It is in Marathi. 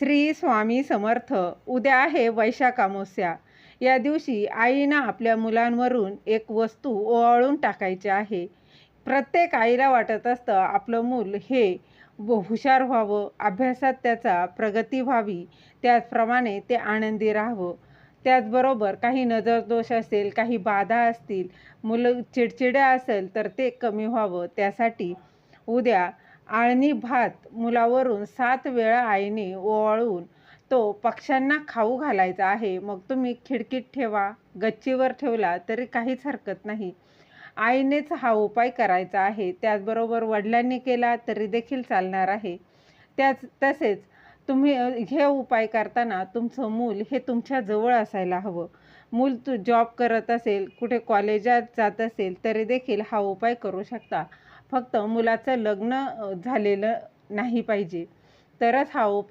श्री स्वामी समर्थ. उद्या आहे वैशाख अमावस्या. या दिवशी आईनं आपल्या मुलांवरून एक वस्तू ओवाळून टाकायची आहे. प्रत्येक आईला वाटत असतं आपलं मूल हे हुशार व्हावं, अभ्यासात त्याचा प्रगती व्हावी, त्याचप्रमाणे ते आनंदी राहावं. त्याचबरोबर काही नजरदोष असेल, काही बाधा असतील, मुलं चिडचिड्या असेल तर ते कमी व्हावं. त्यासाठी उद्या आळणी भात मुलावरून 7 वेळा आईने ओवाळून तो पक्ष्यांना खाऊ घालायचा आहे. मग तुम्ही खिडकीत ठेवा, गच्चीवर ठेवला तरी काहीच हरकत नाही. आईनेच हा उपाय करायचा आहे. त्याचबरोबर वडिलांनी केला तरी देखील चालणार आहे. तसेच तुम्ही हे उपाय करताना तुमचं मूल हे तुमच्या जवळ असायला हवं. मूल जॉब करत असेल, कुठे कॉलेजात जात असेल तरी देखील हा उपाय करू शकता. फक्त मुलाचं लग्न झालेलं नाही पाहिजे, तरच हा उपाय